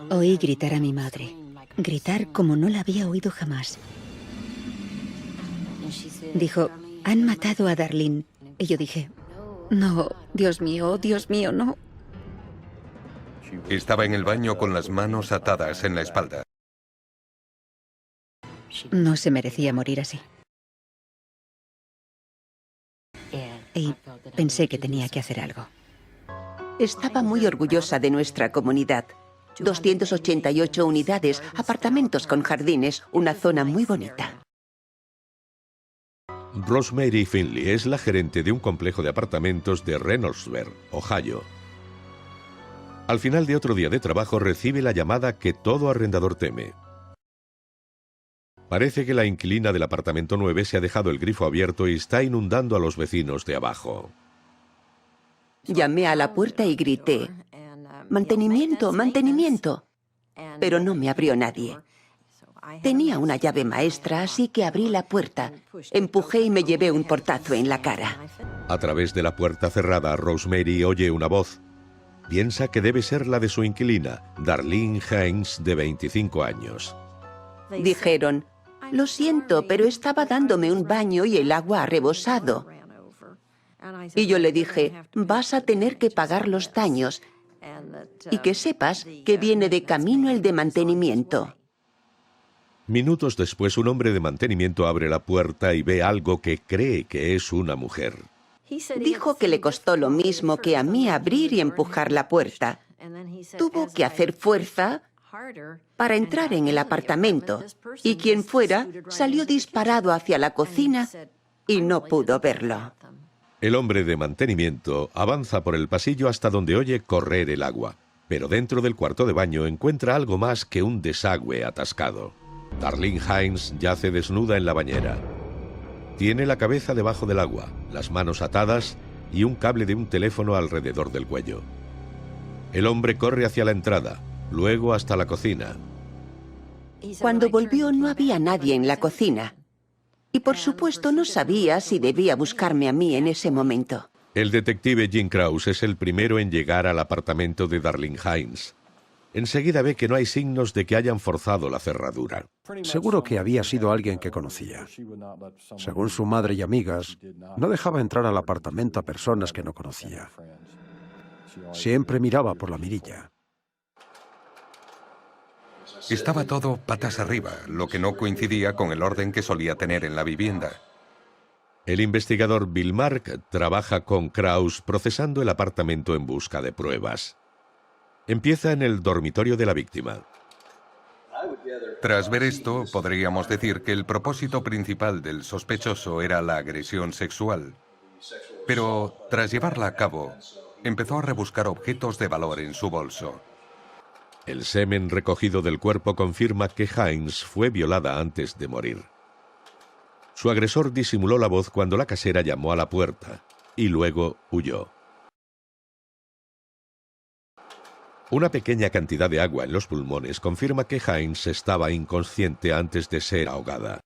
Oí gritar a mi madre. Gritar como no la había oído jamás. Dijo, han matado a Darlene. Y yo dije, no, Dios mío, no. Estaba en el baño con las manos atadas en la espalda. No se merecía morir así. Y pensé que tenía que hacer algo. Estaba muy orgullosa de nuestra comunidad. 288 unidades, apartamentos con jardines, una zona muy bonita. Rosemary Finley es la gerente de un complejo de apartamentos de Reynoldsburg, Ohio. Al final de otro día de trabajo recibe la llamada que todo arrendador teme. Parece que la inquilina del apartamento 9 se ha dejado el grifo abierto y está inundando a los vecinos de abajo. Llamé a la puerta y grité, «Mantenimiento, mantenimiento», pero no me abrió nadie. Tenía una llave maestra, así que abrí la puerta, empujé y me llevé un portazo en la cara. A través de la puerta cerrada, Rosemary oye una voz. Piensa que debe ser la de su inquilina, Darlene Haynes, de 25 años. Dijeron, «Lo siento, pero estaba dándome un baño y el agua ha rebosado». Y yo le dije, «Vas a tener que pagar los daños y que sepas que viene de camino el de mantenimiento». Minutos después, un hombre de mantenimiento abre la puerta y ve algo que cree que es una mujer. Dijo que le costó lo mismo que a mí abrir y empujar la puerta. Tuvo que hacer fuerza para entrar en el apartamento y quien fuera salió disparado hacia la cocina y no pudo verlo. El hombre de mantenimiento avanza por el pasillo hasta donde oye correr el agua, pero dentro del cuarto de baño encuentra algo más que un desagüe atascado. Darlene Haynes yace desnuda en la bañera. Tiene la cabeza debajo del agua, las manos atadas y un cable de un teléfono alrededor del cuello. El hombre corre hacia la entrada, luego hasta la cocina. Cuando volvió no había nadie en la cocina. Y por supuesto no sabía si debía buscarme a mí en ese momento. El detective Jim Krause es el primero en llegar al apartamento de Darlene Haynes. Enseguida ve que no hay signos de que hayan forzado la cerradura. Seguro que había sido alguien que conocía. Según su madre y amigas, no dejaba entrar al apartamento a personas que no conocía. Siempre miraba por la mirilla. Estaba todo patas arriba, lo que no coincidía con el orden que solía tener en la vivienda. El investigador Bill Mark trabaja con Krause procesando el apartamento en busca de pruebas. Empieza en el dormitorio de la víctima. Tras ver esto, podríamos decir que el propósito principal del sospechoso era la agresión sexual. Pero, tras llevarla a cabo, empezó a rebuscar objetos de valor en su bolso. El semen recogido del cuerpo confirma que Haynes fue violada antes de morir. Su agresor disimuló la voz cuando la casera llamó a la puerta y luego huyó. Una pequeña cantidad de agua en los pulmones confirma que Haynes estaba inconsciente antes de ser ahogada.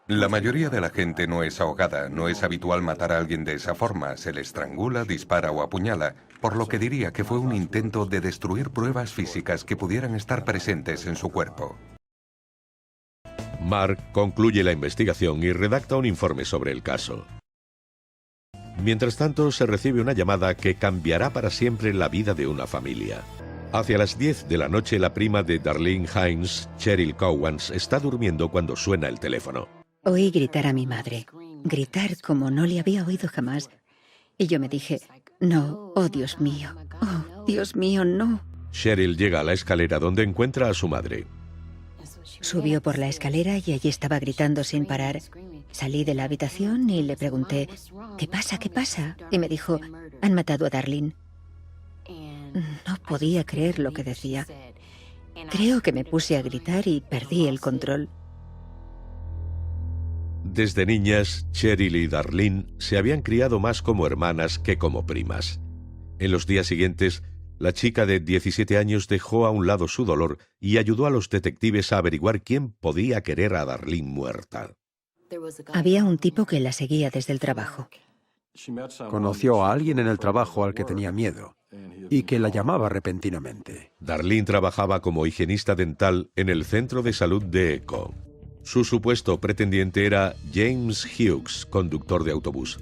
La mayoría de la gente no es ahogada, no es habitual matar a alguien de esa forma, se le estrangula, dispara o apuñala, por lo que diría que fue un intento de destruir pruebas físicas que pudieran estar presentes en su cuerpo. Mark concluye la investigación y redacta un informe sobre el caso. Mientras tanto, se recibe una llamada que cambiará para siempre la vida de una familia. Hacia las 10 de la noche, la prima de Darlene Haynes, Cheryl Cowans, está durmiendo cuando suena el teléfono. Oí gritar a mi madre. Gritar como no le había oído jamás. Y yo me dije, no, oh Dios mío, no. Cheryl llega a la escalera donde encuentra a su madre. Subió por la escalera y allí estaba gritando sin parar. Salí de la habitación y le pregunté, ¿qué pasa, qué pasa? Y me dijo, han matado a Darlene. No podía creer lo que decía. Creo que me puse a gritar y perdí el control. Desde niñas, Cheryl y Darlene se habían criado más como hermanas que como primas. En los días siguientes, la chica de 17 años dejó a un lado su dolor y ayudó a los detectives a averiguar quién podía querer a Darlene muerta. Había un tipo que la seguía desde el trabajo. Conoció a alguien en el trabajo al que tenía miedo. y que la llamaba repentinamente. Darlene trabajaba como higienista dental en el centro de salud de Echo. Su supuesto pretendiente era James Hughes, conductor de autobús.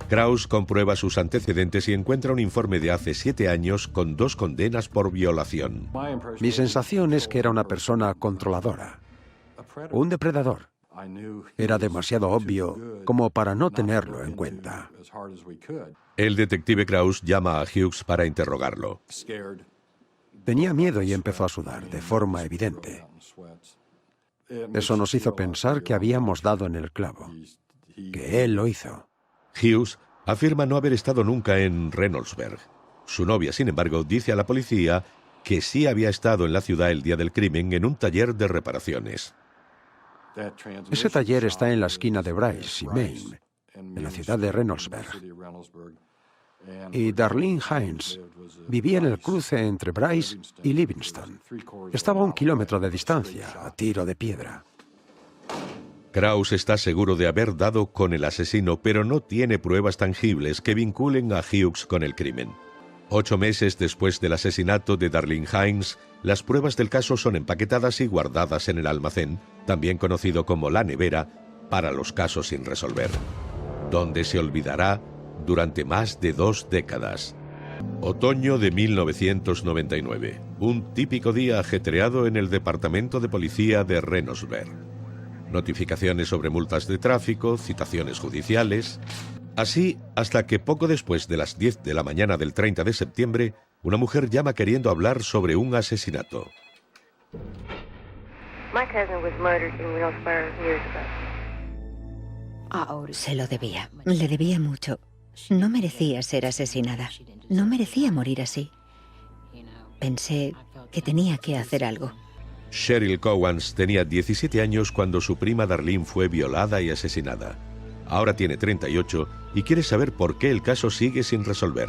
Krauss comprueba sus antecedentes y encuentra un informe de hace 7 años con 2 condenas por violación. Mi sensación es que era una persona controladora, un depredador. Era demasiado obvio como para no tenerlo en cuenta. El detective Krauss llama a Hughes para interrogarlo. Tenía miedo y empezó a sudar de forma evidente. Eso nos hizo pensar que habíamos dado en el clavo, que él lo hizo. Hughes afirma no haber estado nunca en Reynoldsburg. Su novia, sin embargo, dice a la policía que sí había estado en la ciudad el día del crimen en un taller de reparaciones. Ese taller está en la esquina de Bryce y Main, en la ciudad de Reynoldsburg. Y Darlene Hines vivía en el cruce entre Bryce y Livingston. Estaba a 1 kilómetro de distancia, a tiro de piedra. Krauss está seguro de haber dado con el asesino, pero no tiene pruebas tangibles que vinculen a Hughes con el crimen. 8 meses después del asesinato de Darlene Hines, las pruebas del caso son empaquetadas y guardadas en el almacén, también conocido como la nevera, para los casos sin resolver, donde se olvidará durante más de 2 décadas. Otoño de 1999. Un típico día ajetreado en el departamento de policía de Reynoldsburg. Notificaciones sobre multas de tráfico, citaciones judiciales. Así, hasta que poco después de las 10 de la mañana del 30 de septiembre, una mujer llama queriendo hablar sobre un asesinato. Se lo debía. Le debía mucho. No merecía ser asesinada. No merecía morir así. Pensé que tenía que hacer algo. Cheryl Cowans tenía 17 años cuando su prima Darlene fue violada y asesinada. Ahora tiene 38 y quiere saber por qué el caso sigue sin resolver.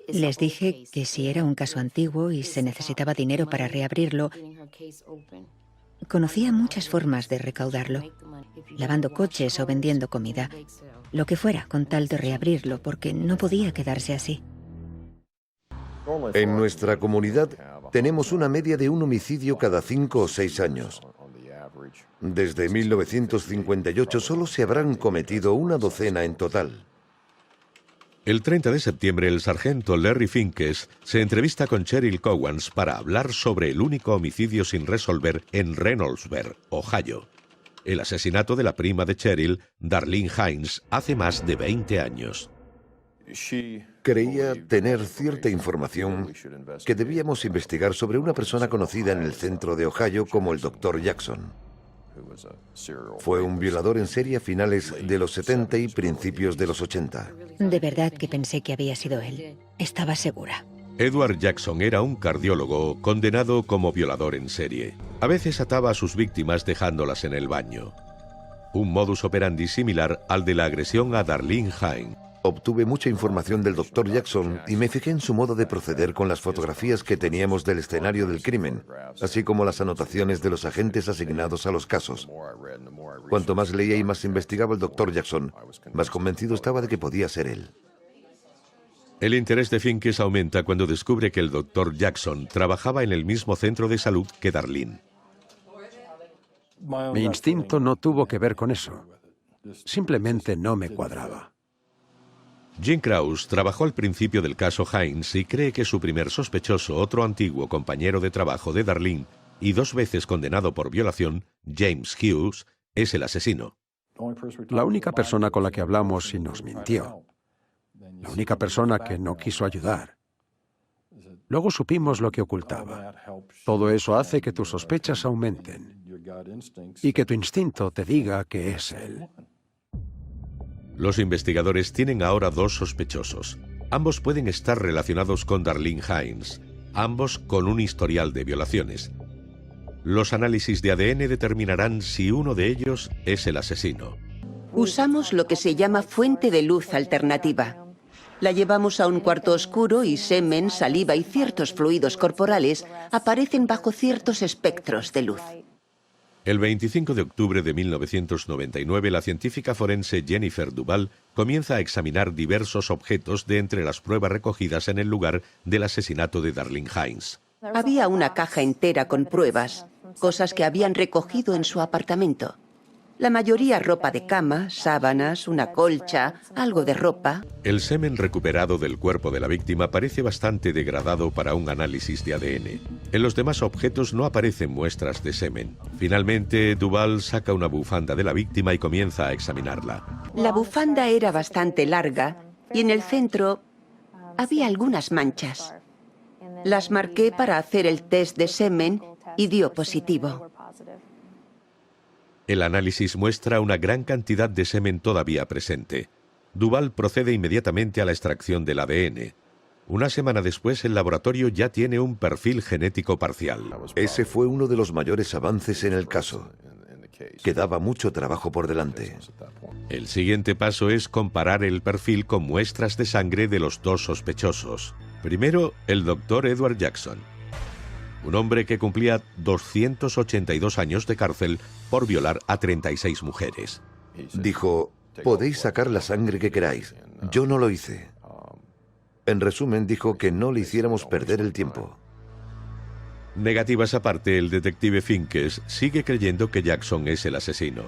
Les dije que si era un caso antiguo y se necesitaba dinero para reabrirlo, conocía muchas formas de recaudarlo, lavando coches o vendiendo comida, lo que fuera con tal de reabrirlo, porque no podía quedarse así. En nuestra comunidad tenemos una media de un homicidio cada 5 o 6 años. Desde 1958 solo se habrán cometido una docena en total. El 30 de septiembre, el sargento Larry Finkes se entrevista con Cheryl Cowans para hablar sobre el único homicidio sin resolver en Reynoldsburg, Ohio. El asesinato de la prima de Cheryl, Darlene Hines, hace más de 20 años. Creía tener cierta información que debíamos investigar sobre una persona conocida en el centro de Ohio como el Dr. Jackson. Fue un violador en serie a finales de los 70 y principios de los 80. De verdad que pensé que había sido él. Estaba segura. Edward Jackson era un cardiólogo condenado como violador en serie. A veces ataba a sus víctimas dejándolas en el baño. Un modus operandi similar al de la agresión a Darlene Hines. Obtuve mucha información del Dr. Jackson y me fijé en su modo de proceder con las fotografías que teníamos del escenario del crimen, así como las anotaciones de los agentes asignados a los casos. Cuanto más leía y más investigaba el Dr. Jackson, más convencido estaba de que podía ser él. El interés de Finkes aumenta cuando descubre que el Dr. Jackson trabajaba en el mismo centro de salud que Darlene. Mi instinto no tuvo que ver con eso. Simplemente no me cuadraba. Jim Krauss trabajó al principio del caso Hines y cree que su primer sospechoso, otro antiguo compañero de trabajo de Darlene y 2 veces condenado por violación, James Hughes, es el asesino. La única persona con la que hablamos y nos mintió. La única persona que no quiso ayudar. Luego supimos lo que ocultaba. Todo eso hace que tus sospechas aumenten y que tu instinto te diga que es él. Los investigadores tienen ahora 2 sospechosos. Ambos pueden estar relacionados con Darlene Hines, ambos con un historial de violaciones. Los análisis de ADN determinarán si uno de ellos es el asesino. Usamos lo que se llama fuente de luz alternativa. La llevamos a un cuarto oscuro y semen, saliva y ciertos fluidos corporales aparecen bajo ciertos espectros de luz. El 25 de octubre de 1999, la científica forense Jennifer Duval comienza a examinar diversos objetos de entre las pruebas recogidas en el lugar del asesinato de Darlene Hines. Había una caja entera con pruebas, cosas que habían recogido en su apartamento. La mayoría ropa de cama, sábanas, una colcha, algo de ropa. El semen recuperado del cuerpo de la víctima parece bastante degradado para un análisis de ADN. En los demás objetos no aparecen muestras de semen. Finalmente, Duval saca una bufanda de la víctima y comienza a examinarla. La bufanda era bastante larga y en el centro había algunas manchas. Las marqué para hacer el test de semen y dio positivo. El análisis muestra una gran cantidad de semen todavía presente. Duval procede inmediatamente a la extracción del ADN. Una semana después, el laboratorio ya tiene un perfil genético parcial. Ese fue uno de los mayores avances en el caso. Quedaba mucho trabajo por delante. El siguiente paso es comparar el perfil con muestras de sangre de los dos sospechosos. Primero, el doctor Edward Jackson, un hombre que cumplía 282 años de cárcel por violar a 36 mujeres. Dijo, podéis sacar la sangre que queráis. Yo no lo hice. En resumen, dijo que no le hiciéramos perder el tiempo. Negativas aparte, el detective Finkes sigue creyendo que Jackson es el asesino.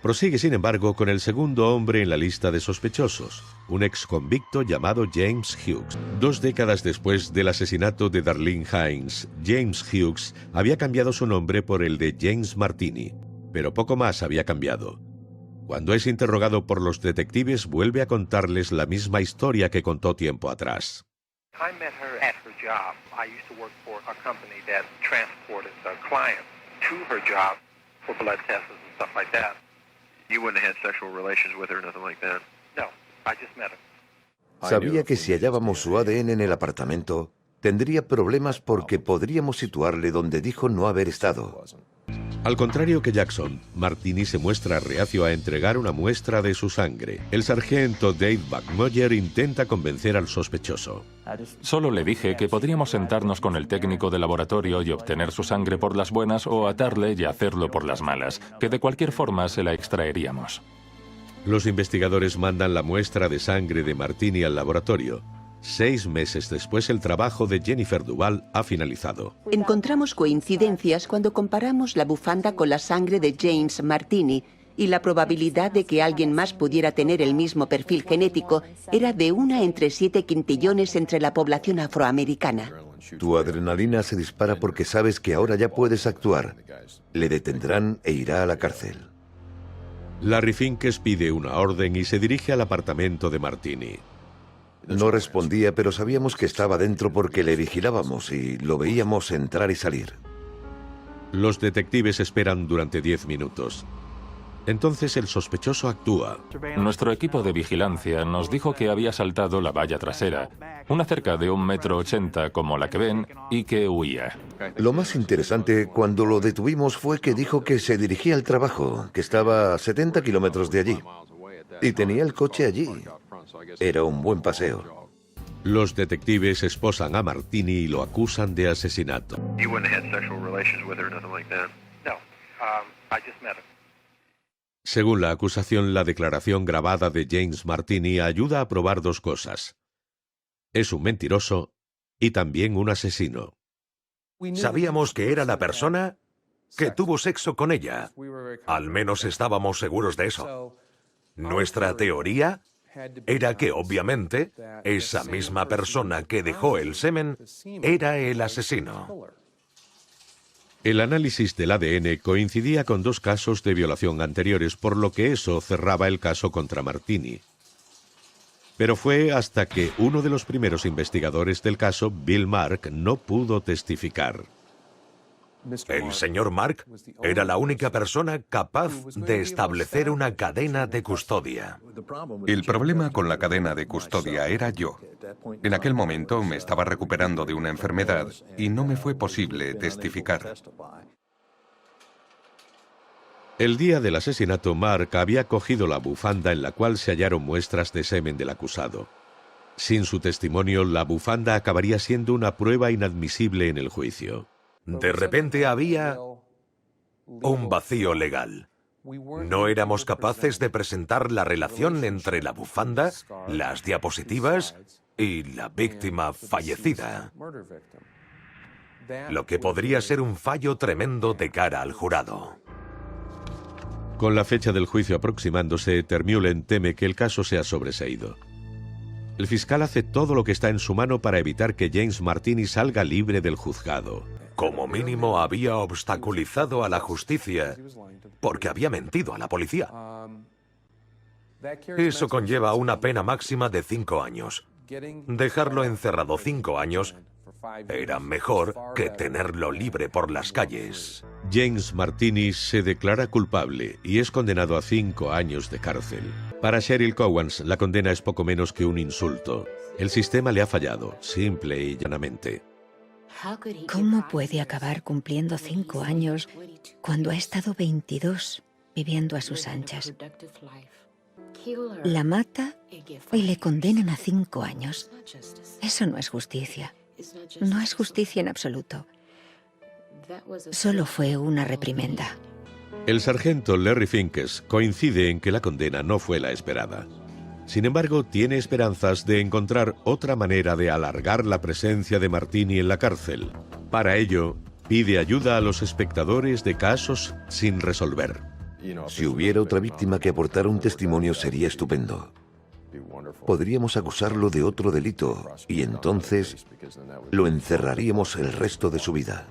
Prosigue, sin embargo, con el segundo hombre en la lista de sospechosos, un exconvicto llamado James Hughes. 2 décadas después del asesinato de Darlene Hines, James Hughes había cambiado su nombre por el de James Martini, pero poco más había cambiado. Cuando es interrogado por los detectives, vuelve a contarles la misma historia que contó tiempo atrás. I met her at her job. I used to work for a company that transported clients to her job for blood tests and stuff like that. You wouldn't have had sexual relations with her or nothing like that? No, I just met her. Sabía que si hallábamos su ADN en el apartamento, tendría problemas porque podríamos situarle donde dijo no haber estado. Al contrario que Jackson, Martini se muestra reacio a entregar una muestra de su sangre. El sargento Dave Buckmoyer intenta convencer al sospechoso. Solo le dije que podríamos sentarnos con el técnico de laboratorio y obtener su sangre por las buenas o atarle y hacerlo por las malas, que de cualquier forma se la extraeríamos. Los investigadores mandan la muestra de sangre de Martini al laboratorio. 6 meses después, el trabajo de Jennifer Duval ha finalizado. Encontramos coincidencias cuando comparamos la bufanda con la sangre de James Martini y la probabilidad de que alguien más pudiera tener el mismo perfil genético era de 1 entre 7 quintillones entre la población afroamericana. Tu adrenalina se dispara porque sabes que ahora ya puedes actuar. Le detendrán e irá a la cárcel. Larry Finkes pide una orden y se dirige al apartamento de Martini. No respondía, pero sabíamos que estaba dentro porque le vigilábamos y lo veíamos entrar y salir. Los detectives esperan durante 10 minutos. Entonces el sospechoso actúa. Nuestro equipo de vigilancia nos dijo que había saltado la valla trasera, una cerca de 1,80 m como la que ven, y que huía. Lo más interesante cuando lo detuvimos fue que dijo que se dirigía al trabajo, que estaba a 70 kilómetros de allí. Y tenía el coche allí. Era un buen paseo. Los detectives esposan a Martini y lo acusan de asesinato. You wouldn't have had sexual relations with her or nothing like that? No, I just met her. Según la acusación, la declaración grabada de James Martini ayuda a probar 2 cosas. Es un mentiroso y también un asesino. Sabíamos que era la persona que tuvo sexo con ella. Al menos estábamos seguros de eso. Nuestra teoría era que, obviamente, esa misma persona que dejó el semen era el asesino. El análisis del ADN coincidía con 2 casos de violación anteriores, por lo que eso cerraba el caso contra Martini. Pero fue hasta que uno de los primeros investigadores del caso, Bill Mark, no pudo testificar. El señor Mark era la única persona capaz de establecer una cadena de custodia. El problema con la cadena de custodia era yo. En aquel momento me estaba recuperando de una enfermedad y no me fue posible testificar. El día del asesinato, Mark había cogido la bufanda en la cual se hallaron muestras de semen del acusado. Sin su testimonio, la bufanda acabaría siendo una prueba inadmisible en el juicio. De repente había un vacío legal. No éramos capaces de presentar la relación entre la bufanda, las diapositivas y la víctima fallecida. Lo que podría ser un fallo tremendo de cara al jurado. Con la fecha del juicio aproximándose, Termeulen teme que el caso sea sobreseído. El fiscal hace todo lo que está en su mano para evitar que James Martini salga libre del juzgado. Como mínimo había obstaculizado a la justicia porque había mentido a la policía. Eso conlleva una pena máxima de 5 años. Dejarlo encerrado 5 años era mejor que tenerlo libre por las calles. James Martini se declara culpable y es condenado a 5 años de cárcel. Para Cheryl Cowans, la condena es poco menos que un insulto. El sistema le ha fallado, simple y llanamente. ¿Cómo puede acabar cumpliendo 5 años cuando ha estado 22 viviendo a sus anchas? La mata y le condenan a 5 años. Eso no es justicia. No es justicia en absoluto. Solo fue una reprimenda. El sargento Larry Finkes coincide en que la condena no fue la esperada. Sin embargo, tiene esperanzas de encontrar otra manera de alargar la presencia de Martini en la cárcel. Para ello, pide ayuda a los espectadores de casos sin resolver. Si hubiera otra víctima que aportara un testimonio sería estupendo. Podríamos acusarlo de otro delito y entonces lo encerraríamos el resto de su vida.